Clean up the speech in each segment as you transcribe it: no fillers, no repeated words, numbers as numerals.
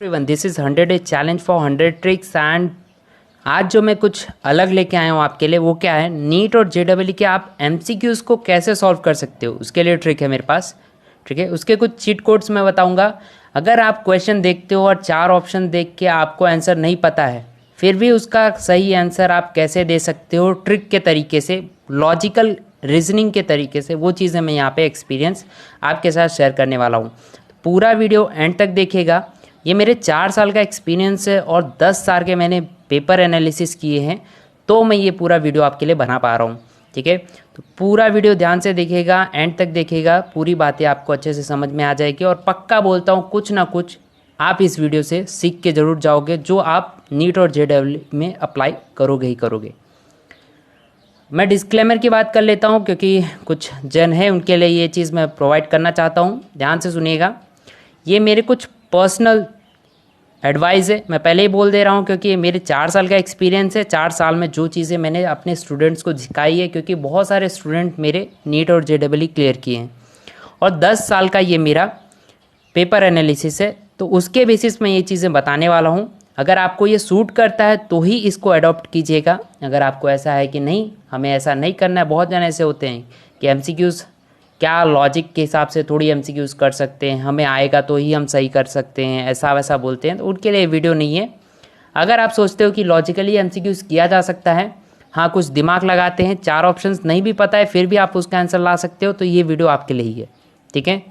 Everyone, this is 100 day challenge for 100 tricks. And आज जो मैं कुछ अलग लेके आया हूँ आपके लिए, वो क्या है, नीट और जेडब्ल्यू के आप एमसीक्यूज़ को कैसे सॉल्व कर सकते हो, उसके लिए ट्रिक है मेरे पास। ठीक है, उसके कुछ चीट कोड्स मैं बताऊँगा। अगर आप क्वेश्चन देखते हो और 4 ऑप्शन देख के आपको आंसर नहीं पता है, फिर भी उसका सही आंसर आप कैसे दे सकते हो ट्रिक के तरीके से, लॉजिकल रीजनिंग के तरीके से, वो चीज़ें मैं यहाँ पे एक्सपीरियंस आपके साथ शेयर करने वाला हूँ। पूरा वीडियो एंड तक देखिएगा। ये मेरे 4 साल का एक्सपीरियंस है और 10 साल के मैंने पेपर एनालिसिस किए हैं, तो मैं ये पूरा वीडियो आपके लिए बना पा रहा हूँ। ठीक है, तो पूरा वीडियो ध्यान से देखिएगा, एंड तक देखिएगा, पूरी बातें आपको अच्छे से समझ में आ जाएगी। और पक्का बोलता हूँ, कुछ ना कुछ आप इस वीडियो से सीख के ज़रूर जाओगे, जो आप नीट और जेडब्ल्यू में अप्लाई करोगे ही करोगे। मैं डिस्क्लेमर की बात कर लेता हूँ, क्योंकि कुछ जन है उनके लिए ये चीज़ मैं प्रोवाइड करना चाहता हूँ। ध्यान से सुनिएगा, ये मेरे कुछ पर्सनल एडवाइस है, मैं पहले ही बोल दे रहा हूँ, क्योंकि ये मेरे 4 साल का एक्सपीरियंस है। 4 साल में जो चीज़ें मैंने अपने स्टूडेंट्स को सिखाई है, क्योंकि बहुत सारे स्टूडेंट मेरे नीट और जेडब्ल्यू क्लियर किए हैं, और 10 साल का ये मेरा पेपर एनालिसिस है, तो उसके बेसिस में ये चीज़ें बताने वाला हूँ। अगर आपको ये सूट करता है तो ही इसको अडॉप्ट कीजिएगा। अगर आपको ऐसा है कि नहीं, हमें ऐसा नहीं करना है, बहुत जन ऐसे होते हैं कि एमसीक्यूज़ क्या लॉजिक के हिसाब से थोड़ी एमसीक्यूज़ कर सकते हैं, हमें आएगा तो ही हम सही कर सकते हैं, ऐसा वैसा बोलते हैं, तो उनके लिए वीडियो नहीं है। अगर आप सोचते हो कि लॉजिकली एमसीक्यूज़ किया जा सकता है, हाँ कुछ दिमाग लगाते हैं, 4 ऑप्शंस नहीं भी पता है फिर भी आप उसका आंसर ला सकते हो, तो ये वीडियो आपके लिए ही है। ठीक है,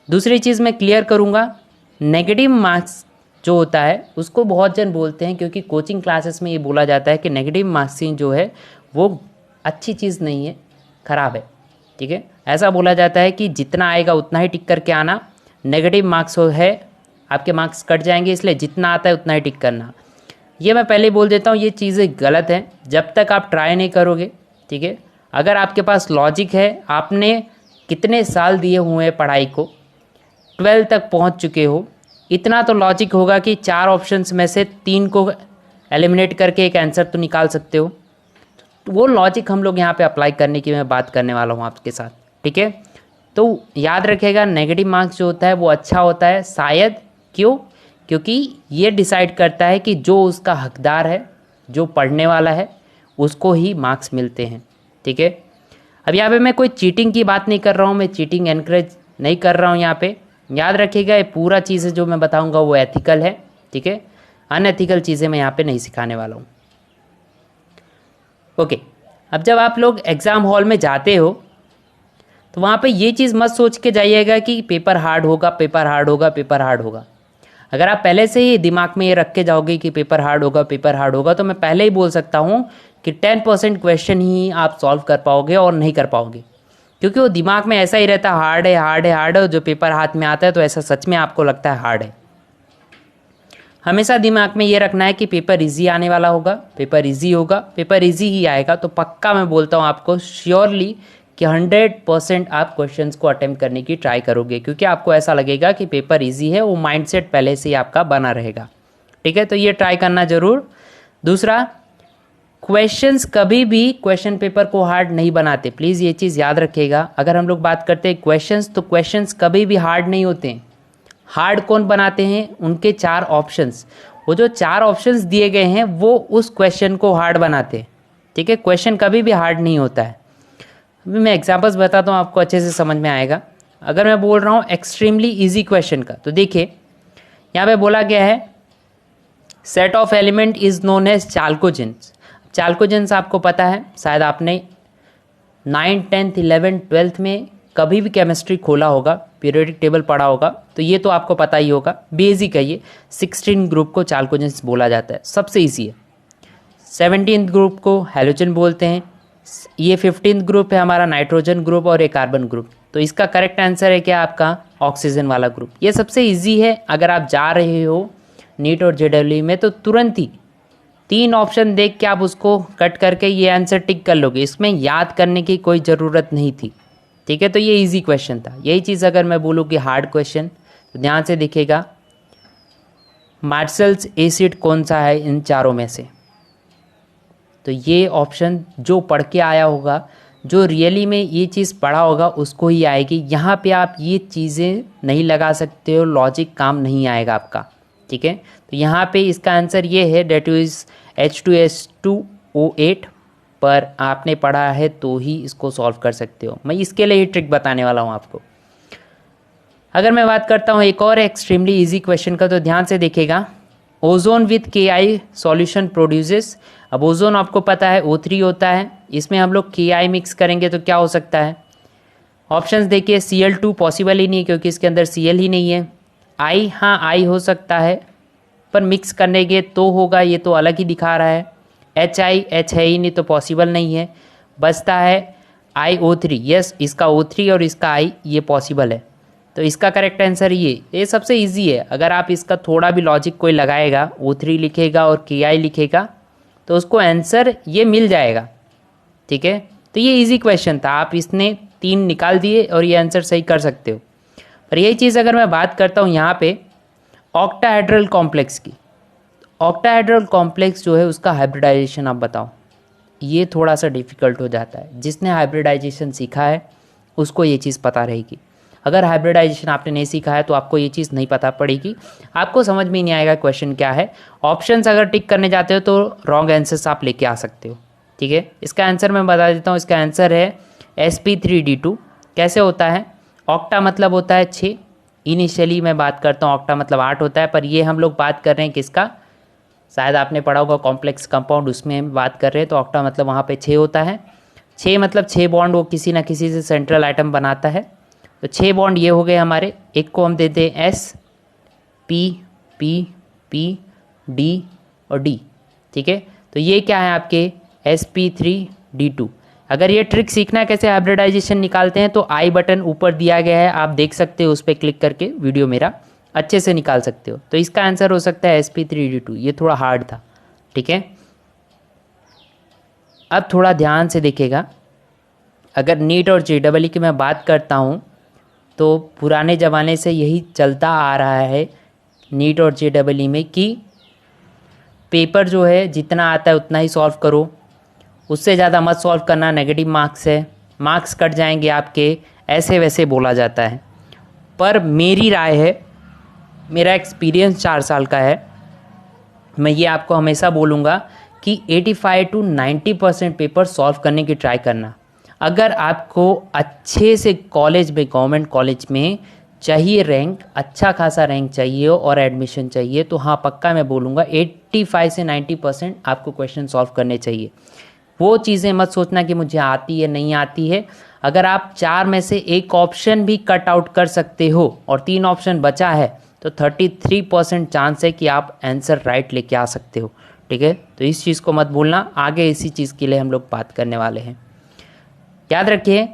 दूसरी चीज़ मैं क्लियर करूँगा, नेगेटिव मार्क्स जो होता है उसको बहुत जन बोलते हैं, क्योंकि कोचिंग क्लासेस में ये बोला जाता है कि नेगेटिव मार्क्सिंग जो है वो अच्छी चीज़ नहीं है, ख़राब है। ठीक है, ऐसा बोला जाता है कि जितना आएगा उतना ही टिक करके आना, नेगेटिव मार्क्स है आपके मार्क्स कट जाएंगे, इसलिए जितना आता है उतना ही टिक करना। ये मैं पहले ही बोल देता हूँ, ये चीज़ें गलत हैं जब तक आप ट्राई नहीं करोगे। ठीक है, अगर आपके पास लॉजिक है, आपने कितने साल दिए हुए हैं पढ़ाई को, 12 तक पहुँच चुके हो, इतना तो लॉजिक होगा कि 4 ऑप्शंस में से 3 को एलिमिनेट करके एक आंसर तो निकाल सकते हो। वो लॉजिक हम लोग यहाँ पे अप्लाई करने की मैं बात करने वाला हूँ आपके साथ। ठीक है, तो याद रखिएगा, नेगेटिव मार्क्स जो होता है वो अच्छा होता है, शायद क्यों, क्योंकि ये डिसाइड करता है कि जो उसका हकदार है, जो पढ़ने वाला है, उसको ही मार्क्स मिलते हैं। ठीक है, अब यहाँ पे मैं कोई चीटिंग की बात नहीं कर रहा हूँ, मैं चीटिंग एनकरेज नहीं कर रहा हूँ यहाँ पे। याद रखिएगा, ये पूरा चीज़ें जो मैं बताऊँगा वो एथिकल है। ठीक है, अनएथिकल चीज़ें मैं यहाँ पे नहीं सिखाने वाला हूँ। ओके, अब जब आप लोग एग्ज़ाम हॉल में जाते हो तो वहाँ पे ये चीज़ मत सोच के जाइएगा कि पेपर हार्ड होगा, पेपर हार्ड होगा, पेपर हार्ड होगा। अगर आप पहले से ही दिमाग में ये रख के जाओगे कि पेपर हार्ड होगा, पेपर हार्ड होगा, तो मैं पहले ही बोल सकता हूँ कि 10% क्वेश्चन ही आप सॉल्व कर पाओगे और नहीं कर पाओगे, क्योंकि वो दिमाग में ऐसा ही रहता है, हार्ड है, हार्ड है, हार्ड है। जो पेपर हाथ में आता है तो ऐसा सच में आपको लगता है हार्ड है। हमेशा दिमाग में ये रखना है कि पेपर इजी आने वाला होगा, पेपर इजी होगा, पेपर इजी ही आएगा। तो पक्का मैं बोलता हूँ आपको श्योरली कि 100% आप क्वेश्चंस को अटेम्प्ट करने की ट्राई करोगे, क्योंकि आपको ऐसा लगेगा कि पेपर इजी है, वो माइंडसेट पहले से ही आपका बना रहेगा। ठीक है, तो ये ट्राई करना ज़रूर। दूसरा, क्वेश्चंस कभी भी क्वेश्चन पेपर को हार्ड नहीं बनाते, प्लीज़ ये चीज़ याद रखिएगा। अगर हम लोग बात करते हैं क्वेश्चंस, तो क्वेश्चंस कभी भी हार्ड नहीं होते हैं। हार्ड कौन बनाते हैं, उनके 4 ऑप्शंस, वो जो 4 ऑप्शंस दिए गए हैं वो उस क्वेश्चन को हार्ड बनाते हैं। ठीक है, क्वेश्चन कभी भी हार्ड नहीं होता है। अभी मैं एग्जांपल्स बताता हूँ, आपको अच्छे से समझ में आएगा। अगर मैं बोल रहा हूँ एक्सट्रीमली इजी क्वेश्चन का, तो देखिए यहाँ पे बोला गया है set of element is known as chalcogens. Chalcogens आपको पता है, शायद आपने 9th 10th 11th 12th में कभी भी केमिस्ट्री खोला होगा, पीरियोडिक टेबल पढ़ा होगा, तो ये तो आपको पता ही होगा। बेसिक है ये। 16 ग्रुप को चाल्कोजेंस बोला जाता है, सबसे ईजी है। 17th ग्रुप को हैलोजन बोलते हैं। ये 15th ग्रुप है हमारा नाइट्रोजन ग्रुप और एक कार्बन ग्रुप। तो इसका करेक्ट आंसर है क्या आपका, ऑक्सीजन वाला ग्रुप। ये सबसे ईजी है। अगर आप जा रहे हो नीट और जेडब्ल्यू में, तो तुरंत ही 3 ऑप्शन देख के आप उसको कट करके ये आंसर टिक कर लोगे, इसमें याद करने की कोई ज़रूरत नहीं थी। ठीक है, तो ये इजी क्वेश्चन था। यही चीज़ अगर मैं बोलूँ कि हार्ड क्वेश्चन, तो ध्यान से देखिएगा, मार्शल्स एसिड कौन सा है इन चारों में से, तो ये ऑप्शन जो पढ़ के आया होगा, जो रियली में ये चीज़ पढ़ा होगा, उसको ही आएगी। यहाँ पे आप ये चीज़ें नहीं लगा सकते हो, लॉजिक काम नहीं आएगा आपका। ठीक है। तो यहाँ पे इसका आंसर ये है डेट इज H2S2O8, पर आपने पढ़ा है तो ही इसको सॉल्व कर सकते हो। मैं इसके लिए ही ट्रिक बताने वाला हूँ आपको। अगर मैं बात करता हूँ एक और एक्सट्रीमली इजी क्वेश्चन का, तो ध्यान से देखिएगा। Ozone with Ki solution produces. अब ओजोन आपको पता है O3 होता है, इसमें हम लोग Ki मिक्स करेंगे तो क्या हो सकता है। ऑप्शंस देखिए, Cl2 पॉसिबल ही नहीं है क्योंकि इसके अंदर Cl ही नहीं है। I, हाँ I हो सकता है, पर मिक्स करने के तो होगा, ये तो अलग ही दिखा रहा है। H है ही नहीं तो पॉसिबल नहीं है। बचता है iO3, यस इसका O3 और इसका I ये पॉसिबल है। तो इसका करेक्ट आंसर ये सबसे इजी है। अगर आप इसका थोड़ा भी लॉजिक कोई लगाएगा, O3 लिखेगा और Ki लिखेगा, तो उसको आंसर ये मिल जाएगा, ठीक है। तो ये इजी क्वेश्चन था, आप इसने 3 निकाल दिए और ये आंसर सही कर सकते हो। पर यही चीज़ अगर मैं बात करता हूँ यहाँ पे ऑक्टाहेड्रल कॉम्प्लेक्स की, ऑक्टाहेड्रल कॉम्प्लेक्स जो है उसका हाइब्रिडाइजेशन आप बताओ। ये थोड़ा सा डिफ़िकल्ट हो जाता है, जिसने हाइब्रिडाइजेशन सीखा है उसको ये चीज़ पता रहेगी। अगर हाइब्रिडाइजेशन आपने नहीं सीखा है तो आपको ये चीज़ नहीं पता पड़ेगी, आपको समझ में नहीं आएगा क्वेश्चन क्या है। ऑप्शंस अगर टिक करने जाते हो तो रॉन्ग आंसर्स आप लेके आ सकते हो, ठीक है। इसका आंसर मैं बता देता हूँ, इसका आंसर है sp3d2। कैसे होता है, ऑक्टा मतलब होता है 6, इनिशियली मैं बात करता हूँ ऑक्टा मतलब 8 होता है, पर ये हम लोग बात कर रहे हैं किसका, शायद आपने पढ़ा होगा कॉम्प्लेक्स कंपाउंड, उसमें हम बात कर रहे हैं। तो ऑक्टा मतलब वहाँ पे 6 होता है। 6 मतलब 6 बॉन्ड वो किसी ना किसी से सेंट्रल आइटम बनाता है। तो 6 बॉन्ड ये हो गए हमारे, एक को हम देते हैं S, P, P, P, D और D, ठीक है। तो ये क्या है आपके sp3d2। अगर ये ट्रिक सीखना है कैसे हाइब्रिडाइजेशन निकालते हैं, तो आई बटन ऊपर दिया गया है, आप देख सकते हो, उस पर क्लिक करके वीडियो मेरा अच्छे से निकाल सकते हो। तो इसका आंसर हो सकता है sp3d2। ये थोड़ा हार्ड था, ठीक है। अब थोड़ा ध्यान से देखिएगा, अगर नीट और JEE की मैं बात करता हूँ तो पुराने ज़माने से यही चलता आ रहा है नीट और JEE में कि पेपर जो है जितना आता है उतना ही सॉल्व करो, उससे ज़्यादा मत सॉल्व करना, नेगेटिव मार्क्स है, मार्क्स कट जाएंगे आपके, ऐसे वैसे बोला जाता है। पर मेरी राय है, मेरा एक्सपीरियंस 4 साल का है, मैं ये आपको हमेशा बोलूँगा कि 85 to 90% पेपर सॉल्व करने की ट्राई करना। अगर आपको अच्छे से कॉलेज में, गवर्नमेंट कॉलेज में चाहिए रैंक, अच्छा खासा रैंक चाहिए और एडमिशन चाहिए, तो हाँ पक्का मैं बोलूँगा 85 से 90% आपको क्वेश्चन सॉल्व करने चाहिए। वो चीज़ें मत सोचना कि मुझे आती है नहीं आती है। अगर आप 4 में से एक ऑप्शन भी कट आउट कर सकते हो और 3 ऑप्शन बचा है, तो 33% चांस है कि आप आंसर राइट लेके आ सकते हो, ठीक है। तो इस चीज़ को मत भूलना, आगे इसी चीज़ के लिए हम लोग बात करने वाले हैं, याद रखिए।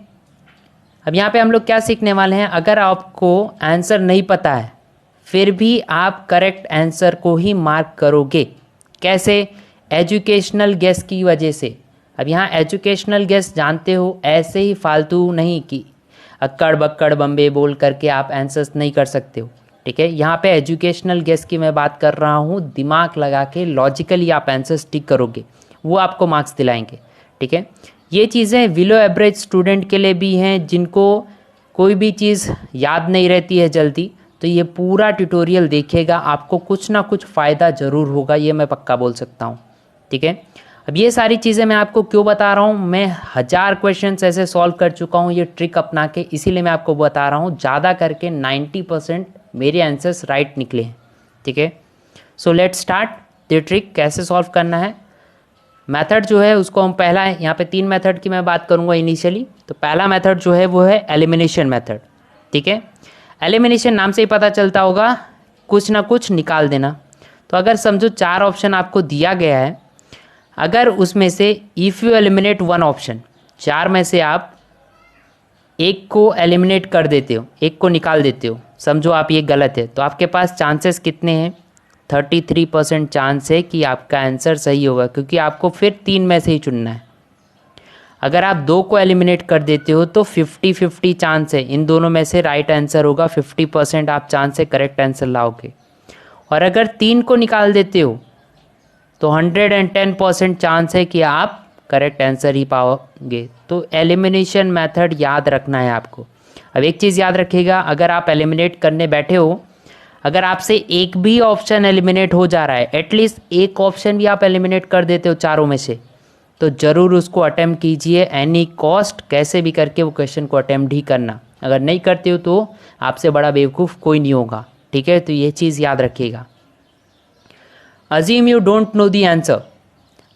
अब यहाँ पे हम लोग क्या सीखने वाले हैं, अगर आपको आंसर नहीं पता है फिर भी आप करेक्ट आंसर को ही मार्क करोगे। कैसे, एजुकेशनल गेस की वजह से। अब यहाँ एजुकेशनल गेस जानते हो, ऐसे ही फालतू नहीं कि अक्कड़ बक्कड़ बम्बे बोल करके आप आंसर्स नहीं कर सकते हो, ठीक है। यहाँ पे एजुकेशनल गेस की मैं बात कर रहा हूँ, दिमाग लगा के लॉजिकली आप आंसर्स टिक करोगे, वो आपको मार्क्स दिलाएंगे, ठीक है। ये चीज़ें बिलो एवरेज स्टूडेंट के लिए भी हैं, जिनको कोई भी चीज़ याद नहीं रहती है जल्दी, तो ये पूरा ट्यूटोरियल देखेगा, आपको कुछ ना कुछ फ़ायदा ज़रूर होगा, ये मैं पक्का बोल सकता हूँ, ठीक है। अब ये सारी चीज़ें मैं आपको क्यों बता रहा हूँ, मैं 1000 क्वेश्चंस ऐसे सॉल्व कर चुका हूँ ये ट्रिक अपना के, इसीलिए मैं आपको बता रहा हूँ। ज़्यादा करके 90% मेरे आंसर्स राइट निकले हैं, ठीक है। So let's start the trick, कैसे सॉल्व करना है। मेथड जो है उसको हम पहला, यहाँ पे 3 मेथड की मैं बात करूँगा इनिशियली। तो पहला मेथड जो है वो है एलिमिनेशन मेथड, ठीक है। एलिमिनेशन नाम से ही पता चलता होगा, कुछ ना कुछ निकाल देना। तो अगर समझो 4 ऑप्शन आपको दिया गया है, अगर उसमें से इफ़ यू एलिमिनेट 1 ऑप्शन, 4 में से आप एक को एलिमिनेट कर देते हो, एक को निकाल देते हो, समझो आप ये गलत है, तो आपके पास चांसेस कितने हैं, 33% चांस है कि आपका आंसर सही होगा, क्योंकि आपको फिर 3 में से ही चुनना है। अगर आप 2 को एलिमिनेट कर देते हो तो 50-50 चांस है, इन दोनों में से राइट आंसर होगा, 50% आप चांस से करेक्ट आंसर लाओगे। और अगर 3 को निकाल देते हो तो 110% चांस है कि आप करेक्ट आंसर ही पाओगे। तो एलिमिनेशन मेथड याद रखना है आपको। अब एक चीज़ याद रखिएगा, अगर आप एलिमिनेट करने बैठे हो, अगर आपसे एक भी ऑप्शन एलिमिनेट हो जा रहा है, एटलीस्ट एक ऑप्शन भी आप एलिमिनेट कर देते हो चारों में से, तो ज़रूर उसको अटेम्प्ट कीजिए एनी कॉस्ट, कैसे भी करके वो क्वेश्चन को अटेम्प्ट ही करना। अगर नहीं करते हो तो आपसे बड़ा बेवकूफ़ कोई नहीं होगा, ठीक है। तो ये चीज़ याद रखिएगा। Assume you don't know the answer.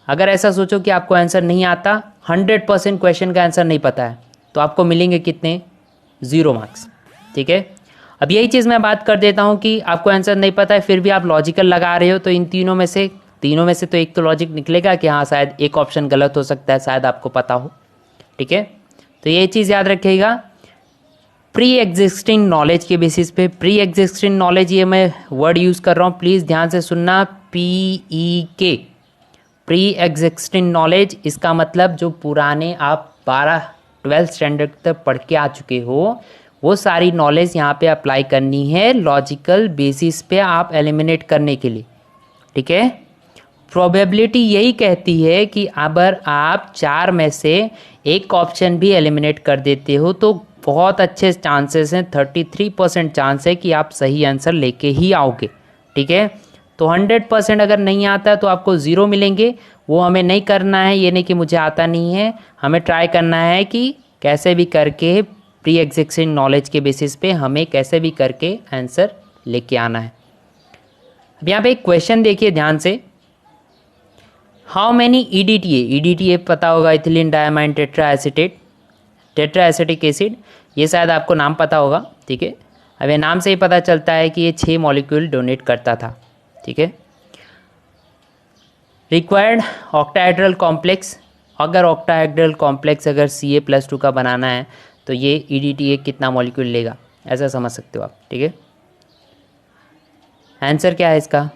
अगर ऐसा सोचो कि आपको आंसर नहीं आता, 100% क्वेश्चन का आंसर नहीं पता है, तो आपको मिलेंगे कितने? 0 मार्क्स, ठीक है। अब यही चीज़ मैं बात कर देता हूँ कि आपको आंसर नहीं पता है फिर भी आप लॉजिकल लगा रहे हो, तो इन तीनों में से तो एक तो लॉजिक निकलेगा कि हाँ शायद एक ऑप्शन गलत हो सकता है, शायद आपको पता हो, ठीक है। तो ये चीज़ याद रखिएगा। प्री एग्जिस्टिंग नॉलेज के बेसिस पे, प्री एग्जिस्टिंग नॉलेज ये मैं वर्ड यूज़ कर रहा हूँ, प्लीज़ ध्यान से सुनना, PEK, प्री एग्जिस्टिंग नॉलेज। इसका मतलब जो पुराने आप 12th स्टैंडर्ड तक पढ़ के आ चुके हो, वो सारी नॉलेज यहाँ पे अप्लाई करनी है लॉजिकल बेसिस पे आप एलिमिनेट करने के लिए, ठीक है। प्रोबेबिलिटी यही कहती है कि अगर आप 4 में से एक ऑप्शन भी एलिमिनेट कर देते हो तो बहुत अच्छे चांसेस हैं, 33% चांस है कि आप सही आंसर लेके ही आओगे, ठीक है। तो 100% अगर नहीं आता तो आपको 0 मिलेंगे। वो हमें नहीं करना है, ये नहीं कि मुझे आता नहीं है, हमें ट्राई करना है कि कैसे भी करके प्री एग्जिस्टिंग नॉलेज के बेसिस पे हमें कैसे भी करके आंसर लेके आना है। अब यहाँ पे एक क्वेश्चन देखिए ध्यान से, हाउ मैनी EDTA पता होगा, इथिलीन डायमाइन टेट्राएसिटिक एसिड, ये शायद आपको नाम पता होगा, ठीक है। अब ये नाम से ही पता चलता है कि ये 6 मॉलिक्यूल डोनेट करता था, ठीक है। रिक्वायर्ड ऑक्टाहेड्रल कॉम्प्लेक्स, अगर ऑक्टाहेड्रल कॉम्प्लेक्स अगर Ca+2 का बनाना है तो ये EDTA कितना मॉलिक्यूल लेगा, ऐसा समझ सकते हो आप, ठीक है। आंसर क्या है इसका?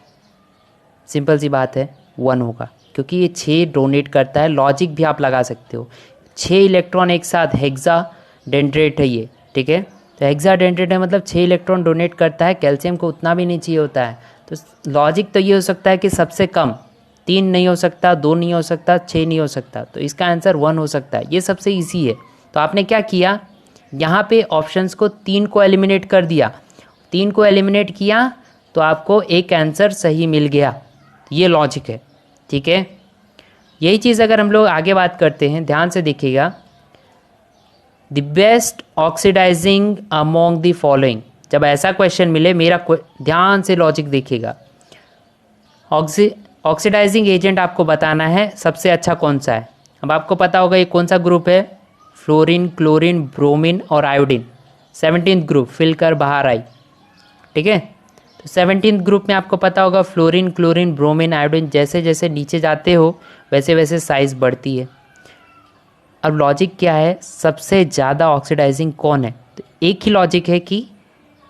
सिंपल सी बात है, 1 होगा, क्योंकि ये 6 डोनेट करता है। लॉजिक भी आप लगा सकते हो, 6 इलेक्ट्रॉन एक साथ, हेक्साडेंड्रेट है ये, ठीक है। तो हेक्साडेंड्रेट है मतलब 6 इलेक्ट्रॉन डोनेट करता है, कैल्शियम को उतना भी नहीं चाहिए होता है। तो लॉजिक तो ये हो सकता है कि सबसे कम 3 नहीं हो सकता, 2 नहीं हो सकता, 6 नहीं हो सकता, तो इसका आंसर 1 हो सकता है। ये सबसे ईजी है। तो आपने क्या किया, यहाँ पे ऑप्शंस को 3 को एलिमिनेट कर दिया, 3 को एलिमिनेट किया तो आपको एक आंसर सही मिल गया, ये लॉजिक है, ठीक है। यही चीज़ अगर हम लोग आगे बात करते हैं, ध्यान से देखिएगा, the best oxidising among the following, जब ऐसा क्वेश्चन मिले, मेरा ध्यान से लॉजिक देखिएगा, ऑक्सीडाइजिंग एजेंट आपको बताना है सबसे अच्छा कौन सा है। अब आपको पता होगा ये कौन सा ग्रुप है, फ्लोरीन, क्लोरीन, ब्रोमीन और आयोडीन, 17th ग्रुप फिल कर बाहर आई, ठीक है। तो 17th ग्रुप में आपको पता होगा फ्लोरीन, क्लोरीन, ब्रोमीन, आयोडीन, जैसे जैसे नीचे जाते हो वैसे वैसे साइज़ बढ़ती है। अब लॉजिक क्या है, सबसे ज़्यादा ऑक्सीडाइजिंग कौन है? तो एक ही लॉजिक है कि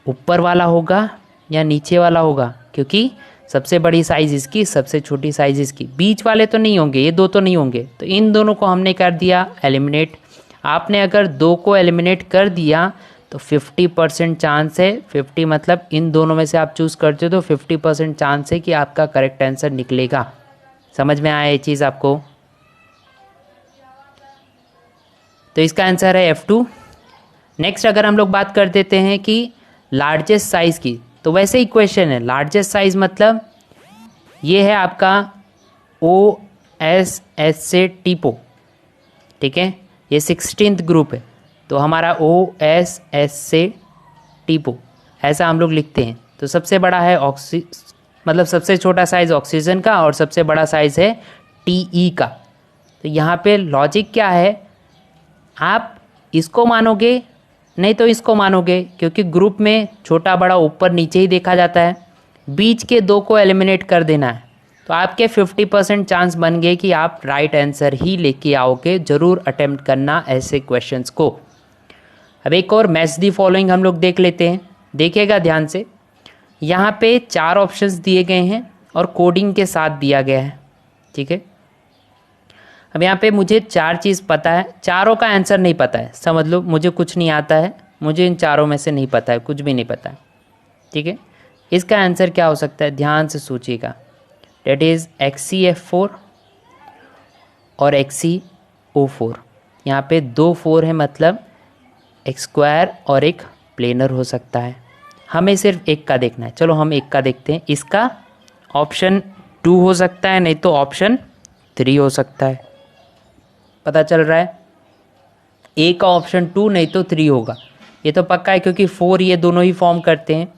ऊपर वाला होगा या नीचे वाला होगा, क्योंकि सबसे बड़ी साइज़ इसकी, सबसे छोटी साइज़ इसकी, बीच वाले तो नहीं होंगे, ये 2 तो नहीं होंगे। तो इन दोनों को हमने कर दिया एलिमिनेट। आपने अगर 2 को एलिमिनेट कर दिया तो 50% चांस है, 50 मतलब इन दोनों में से आप चूज़ करते हो तो 50% चांस है कि आपका करेक्ट आंसर निकलेगा। समझ में आया ये चीज़ आपको? तो इसका आंसर है F2। नेक्स्ट अगर हम लोग बात कर देते हैं कि लार्जेस्ट साइज़ की, तो वैसे ही क्वेश्चन है, लार्जेस्ट साइज़ मतलब ये है आपका OSS से टीपो, ठीक है, ये 16th ग्रुप है, तो हमारा OSS से टीपो ऐसा हम लोग लिखते हैं। तो सबसे बड़ा है मतलब सबसे छोटा साइज़ ऑक्सीजन का और सबसे बड़ा साइज़ है TE का। तो यहाँ पे लॉजिक क्या है, आप इसको मानोगे नहीं तो इसको मानोगे, क्योंकि ग्रुप में छोटा बड़ा ऊपर नीचे ही देखा जाता है, बीच के 2 को एलिमिनेट कर देना है, तो आपके 50% चांस बन गए कि आप राइट आंसर ही लेके आओगे। ज़रूर अटेम्प्ट करना ऐसे क्वेश्चंस को। अब एक और मैच दी फॉलोइंग हम लोग देख लेते हैं, देखिएगा ध्यान से। यहाँ पे 4 ऑप्शंस दिए गए हैं और कोडिंग के साथ दिया गया है, ठीक है। अब यहाँ पे मुझे 4 चीज़ पता है, चारों का आंसर नहीं पता है, समझ लो मुझे कुछ नहीं आता है, मुझे इन चारों में से नहीं पता है, कुछ भी नहीं पता है, ठीक है। इसका आंसर क्या हो सकता है, ध्यान से सोचिएगा। डेट इज़ XCF4 और XCO4। यहाँ पे 2 4 है, मतलब एक स्क्वायर और एक प्लेनर हो सकता है। हमें सिर्फ एक का देखना है। चलो हम एक का देखते हैं। इसका ऑप्शन 2 हो सकता है, नहीं तो ऑप्शन 3 हो सकता है। पता चल रहा है, ए का ऑप्शन 2 नहीं तो 3 होगा, ये तो पक्का है, क्योंकि 4 ये दोनों ही फॉर्म करते हैं।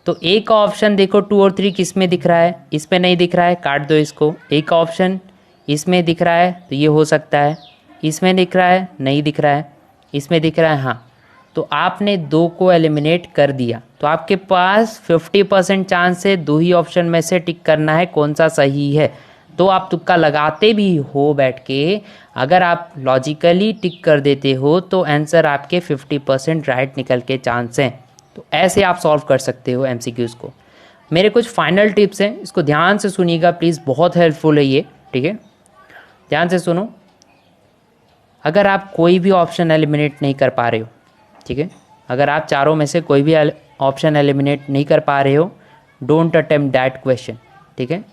तो ए का ऑप्शन देखो 2 और 3 किस में दिख रहा है, इसमें नहीं दिख रहा है, काट दो इसको। ए का ऑप्शन इसमें दिख रहा है तो ये हो सकता है, इसमें दिख रहा है नहीं दिख रहा है, इसमें दिख रहा है हाँ। तो आपने 2 को एलिमिनेट कर दिया, तो आपके पास 50% चांस है 2 ही ऑप्शन में से टिक करना है कौन सा सही है। तो आप तुक्का लगाते भी हो बैठ के, अगर आप लॉजिकली टिक कर देते हो तो आंसर आपके 50% राइट निकल के चांस हैं। तो ऐसे आप सॉल्व कर सकते हो एमसीक्यूज़ को। मेरे कुछ फाइनल टिप्स हैं, इसको ध्यान से सुनिएगा प्लीज़, बहुत हेल्पफुल है ये, ठीक है, ध्यान से सुनो। अगर आप कोई भी ऑप्शन एलिमिनेट नहीं कर पा रहे हो, ठीक है, अगर आप चारों में से कोई भी ऑप्शन एलिमिनेट नहीं कर पा रहे हो, डोंट अटेम्प्ट दैट क्वेश्चन, ठीक है।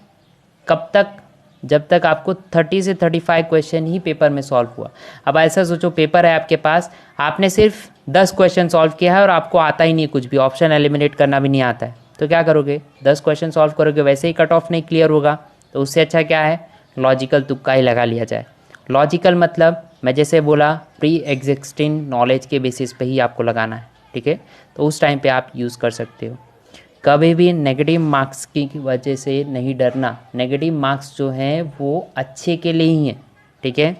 कब तक? जब तक आपको 30 से 35 क्वेश्चन ही पेपर में सॉल्व हुआ। अब ऐसा सोचो, पेपर है आपके पास, आपने सिर्फ 10 क्वेश्चन सॉल्व किया है और आपको आता ही नहीं कुछ भी, ऑप्शन एलिमिनेट करना भी नहीं आता है, तो क्या करोगे? 10 क्वेश्चन सॉल्व करोगे, वैसे ही कट ऑफ नहीं क्लियर होगा। तो उससे अच्छा क्या है, लॉजिकल तुक्का ही लगा लिया जाए। लॉजिकल मतलब मैं जैसे बोला, प्री एग्जिस्टिंग नॉलेज के बेसिस पे ही आपको लगाना है, ठीक है। तो उस टाइम पे आप यूज़ कर सकते हो। कभी भी नेगेटिव मार्क्स की वजह से नहीं डरना, नेगेटिव मार्क्स जो हैं वो अच्छे के लिए ही हैं, ठीक है।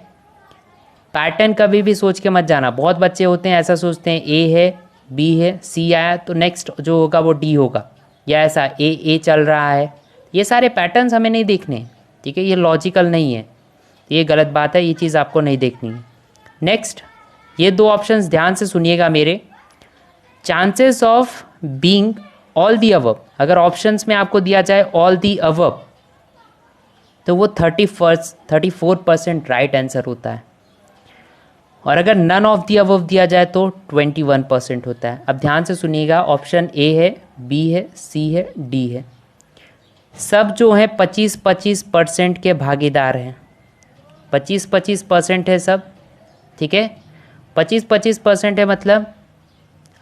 पैटर्न कभी भी सोच के मत जाना। बहुत बच्चे होते हैं ऐसा सोचते हैं ए है, बी है, सी आया तो नेक्स्ट जो होगा वो डी होगा, या ऐसा ए चल रहा है। ये सारे पैटर्न्स हमें नहीं देखने, ठीक है, ये लॉजिकल नहीं है, ये गलत बात है, ये चीज़ आपको नहीं देखनी है। नेक्स्ट, ये 2 ऑप्शंस ध्यान से सुनिएगा मेरे। Chances of being all the above, अगर ऑप्शंस में आपको दिया जाए ऑल दी अबव तो वो 34% राइट आंसर होता है, और अगर नन ऑफ दी अबव दिया जाए तो 21% होता है। अब ध्यान से सुनिएगा, ऑप्शन ए है, बी है, सी है, डी है, सब जो है 25% के भागीदार हैं। 25% है सब, ठीक है। 25% है मतलब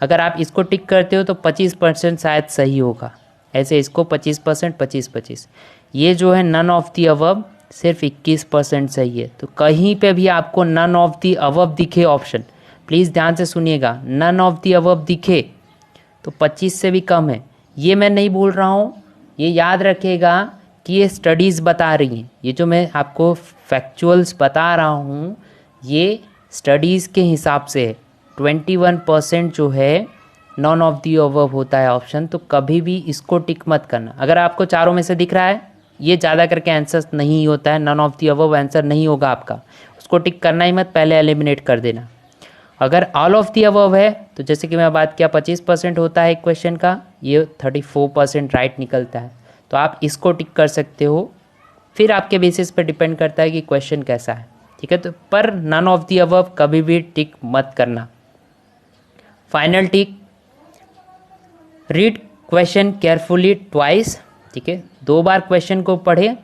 अगर आप इसको टिक करते हो तो 25% शायद सही होगा, ऐसे इसको 25%, 25, ये जो है नन ऑफ दी अबव सिर्फ 21% सही है। तो कहीं पे भी आपको नन ऑफ दी अबव दिखे ऑप्शन, प्लीज़ ध्यान से सुनिएगा, नन ऑफ दी अबव दिखे तो 25 से भी कम है। ये मैं नहीं बोल रहा हूँ, ये याद रखिएगा कि ये स्टडीज़ बता रही हैं, ये जो मैं आपको फैक्चुअल्स बता रहा हूँ ये स्टडीज़ के हिसाब से है। 21% जो है नॉन ऑफ दी अबव होता है ऑप्शन, तो कभी भी इसको टिक मत करना। अगर आपको चारों में से दिख रहा है ये ज़्यादा करके आंसर नहीं होता है, none of the above answer नहीं होगा आपका, उसको टिक करना ही मत, पहले एलिमिनेट कर देना। अगर ऑल ऑफ दी अबव है तो जैसे कि मैं बात किया 25% होता है एक क्वेश्चन का, ये 34% राइट निकलता है, तो आप इसको टिक कर सकते हो। फिर आपके बेसिस पर डिपेंड करता है कि क्वेश्चन कैसा है, ठीक है। तो पर नन ऑफ दी अबव कभी भी टिक मत करना। फाइनल टिक, रीड क्वेश्चन केयरफुली ट्वाइस, ठीक है, 2 बार क्वेश्चन को पढ़े।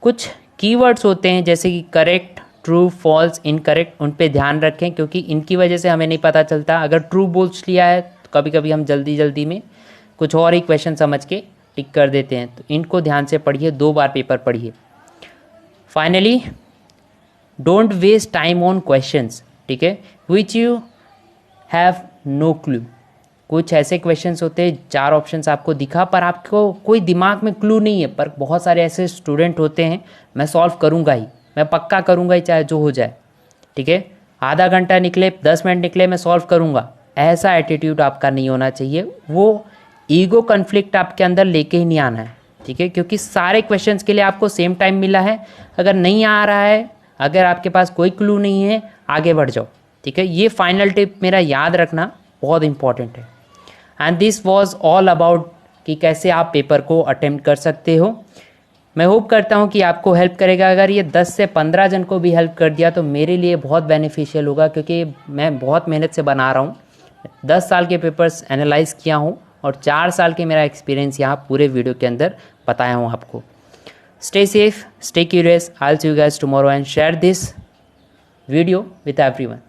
कुछ कीवर्ड्स होते हैं जैसे कि करेक्ट, ट्रू, फॉल्स, इनकरेक्ट, उन पे ध्यान रखें, क्योंकि इनकी वजह से हमें नहीं पता चलता। अगर ट्रू बोल लिया है तो कभी कभी हम जल्दी में कुछ और ही क्वेश्चन समझ के टिक कर देते हैं, तो इनको ध्यान से पढ़िए, 2 बार पेपर पढ़िए। Finally, don't waste time on questions, ठीक है, which you have no clue. कुछ ऐसे क्वेश्चंस होते हैं 4 ऑप्शंस आपको दिखा पर आपको कोई दिमाग में क्लू नहीं है, पर बहुत सारे ऐसे स्टूडेंट होते हैं मैं सॉल्व करूंगा ही, मैं पक्का करूंगा ही चाहे जो हो जाए, ठीक है, आधा घंटा निकले 10 मिनट निकले मैं सॉल्व करूंगा, ऐसा एटीट्यूड आपका नहीं होना चाहिए। वो ईगो कन्फ्लिक्ट आपके अंदर लेके ही नहीं आना है, ठीक है, क्योंकि सारे क्वेश्चंस के लिए आपको सेम टाइम मिला है। अगर नहीं आ रहा है, अगर आपके पास कोई क्लू नहीं है, आगे बढ़ जाओ, ठीक है। ये फाइनल टिप मेरा याद रखना बहुत इंपॉर्टेंट है। And this was all about कि कैसे आप पेपर को अटेम्प्ट कर सकते हो। मैं होप करता हूँ कि आपको हेल्प करेगा। अगर ये 10 से 15 जन को भी हेल्प कर दिया तो मेरे लिए बहुत बेनिफिशियल होगा, क्योंकि मैं बहुत मेहनत से बना रहा हूँ। 10 साल के पेपर्स एनालाइज किया हूँ और 4 साल के मेरा एक्सपीरियंस यहाँ पूरे वीडियो के अंदर बताया हूँ आपको। Stay safe, stay curious, I will see you guys tomorrow and share this video with everyone.